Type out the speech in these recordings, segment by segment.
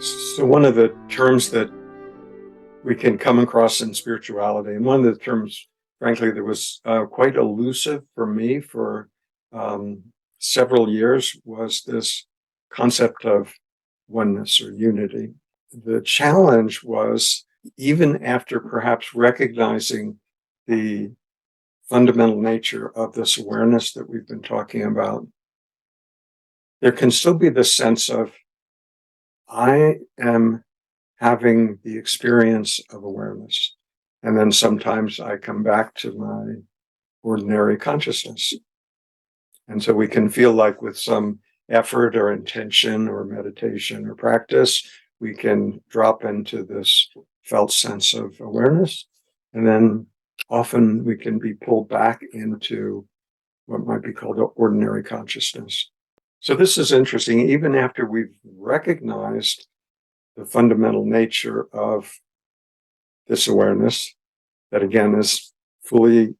So one of the terms that we can come across in spirituality, and one of the terms, frankly, that was quite elusive for me for um, several years, was this concept of oneness or unity. The challenge was, even after perhaps recognizing the fundamental nature of this awareness that we've been talking about, there can still be the sense of, I am having the experience of awareness. And then sometimes I come back to my ordinary consciousness. And so we can feel like, with some effort or intention or meditation or practice, we can drop into this felt sense of awareness. And then often we can be pulled back into what might be called ordinary consciousness. So this is interesting. Even after we've recognized the fundamental nature of this awareness, that again is fully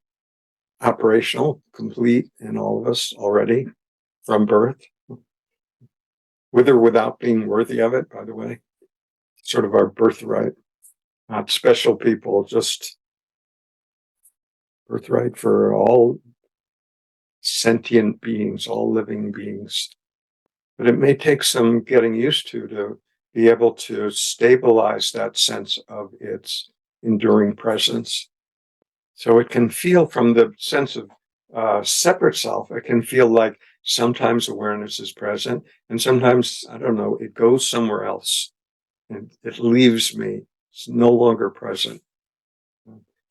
operational, complete in all of us already from birth, with or without being worthy of it, by the way, sort of our birthright, not special people, just birthright for all sentient beings, all living beings. But it may take some getting used to be able to stabilize that sense of its enduring presence. So it can feel, from the sense of separate self, it can feel like sometimes awareness is present, and sometimes, I don't know, it goes somewhere else and it leaves me. It's no longer present.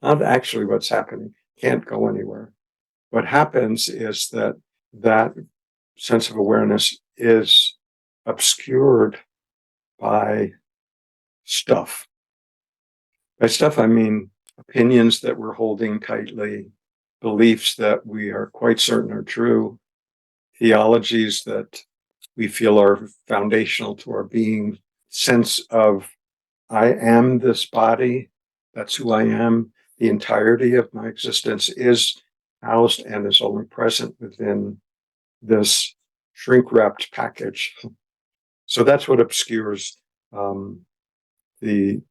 Not actually what's happening. Can't go anywhere. What happens is that that sense of awareness is obscured by stuff. By stuff, I mean opinions that we're holding tightly, beliefs that we are quite certain are true, theologies that we feel are foundational to our being, sense of, I am this body, that's who I am, the entirety of my existence is housed and is only present within this shrink-wrapped package. So that's what obscures the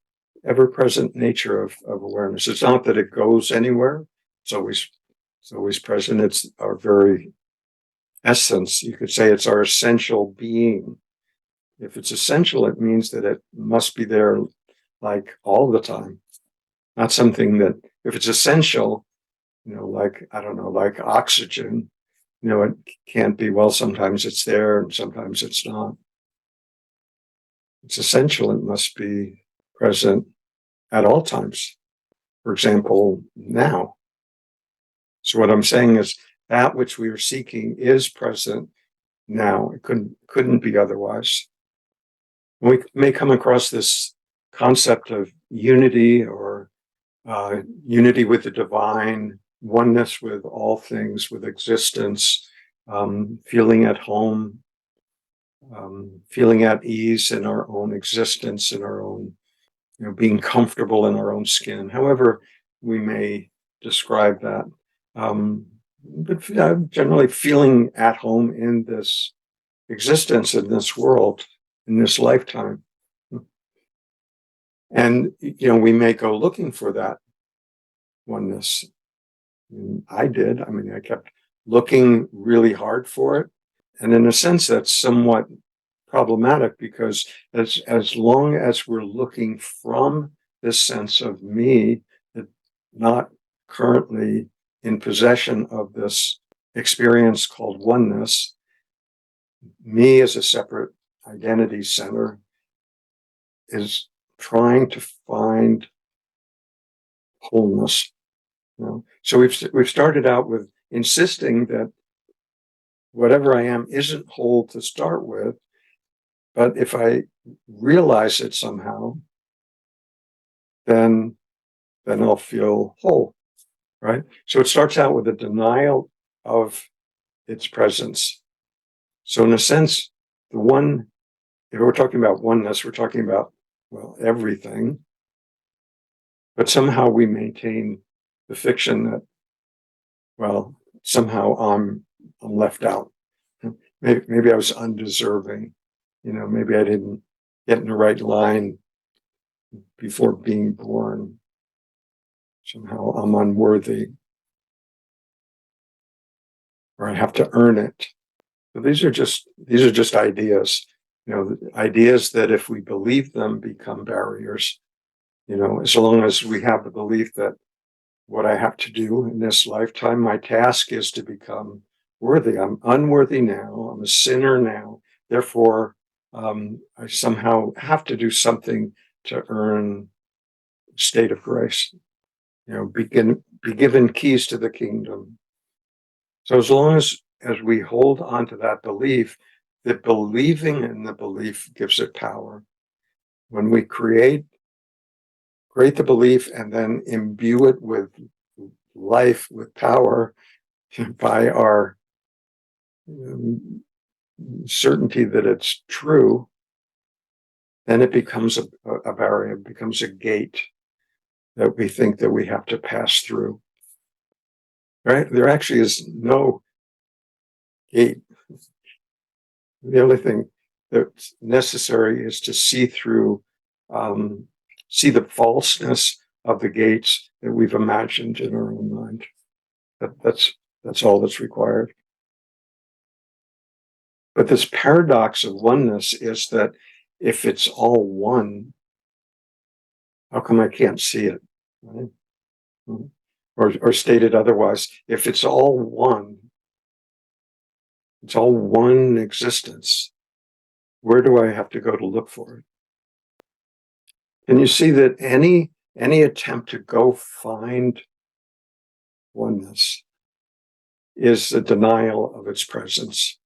ever-present nature of awareness. It's not that it goes anywhere. It's always present. It's our very essence. You could say it's our essential being. If it's essential, it means that it must be there like all the time. Not something that, if it's essential, like, I don't know, like oxygen, it can't be, well, sometimes it's there and sometimes it's not. It's essential. It must be present at all times. For example, now. So what I'm saying is, that which we are seeking is present now. It couldn't be otherwise. We may come across this concept of unity, or unity with the divine, oneness with all things, with existence, feeling at home, feeling at ease in our own existence, in our own, being comfortable in our own skin, however we may describe that. But generally feeling at home in this existence, in this world, in this lifetime. And, we may go looking for that oneness. I did. I kept looking really hard for it. And in a sense, that's somewhat problematic, because as long as we're looking from this sense of me, that not currently in possession of this experience called oneness, me as a separate identity center is trying to find wholeness. So we've started out with insisting that whatever I am isn't whole to start with, but if I realize it somehow, then I'll feel whole, right? So it starts out with a denial of its presence. So in a sense, if we're talking about oneness, we're talking about, well, everything, but somehow we maintain the fiction that, well, somehow I'm left out. Maybe I was undeserving. Maybe I didn't get in the right line before being born. Somehow I'm unworthy, or I have to earn it. So these are just ideas, ideas that if we believe them become barriers. As long as we have the belief that what I have to do in this lifetime, my task is to become worthy. I'm unworthy now. I'm a sinner now. Therefore, I somehow have to do something to earn a state of grace. Be given keys to the kingdom. So as long as we hold on to that belief, that believing in the belief gives it power. When we create the belief and then imbue it with life, with power, by our certainty that it's true, then it becomes a barrier, it becomes a gate that we think that we have to pass through. Right? There actually is no gate. The only thing that's necessary is to see through, see the falseness of the gates that we've imagined in our own mind. That's all that's required. But this paradox of oneness is that if it's all one, how come I can't see it? Right? Or stated otherwise, if it's all one existence, where do I have to go to look for it? And you see that any attempt to go find oneness is a denial of its presence.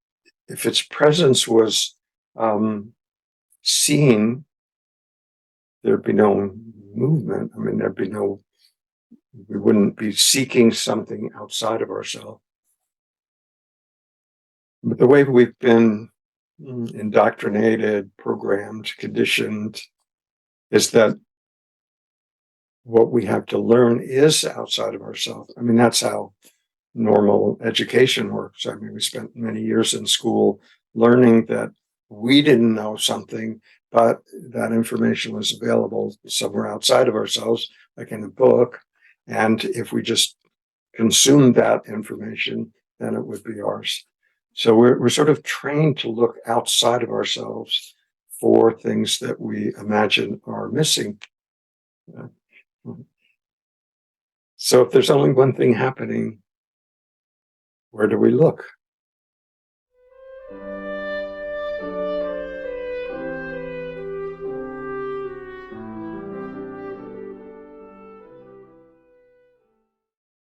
If its presence was seen, there'd be no movement. I mean, we wouldn't be seeking something outside of ourselves. But the way we've been indoctrinated, programmed, conditioned, is that what we have to learn is outside of ourselves. I mean, that's how normal education works. I mean, we spent many years in school learning that we didn't know something, but that information was available somewhere outside of ourselves, like in a book. And if we just consumed that information, then it would be ours. So we're sort of trained to look outside of ourselves for things that we imagine are missing. So if there's only one thing happening, where do we look?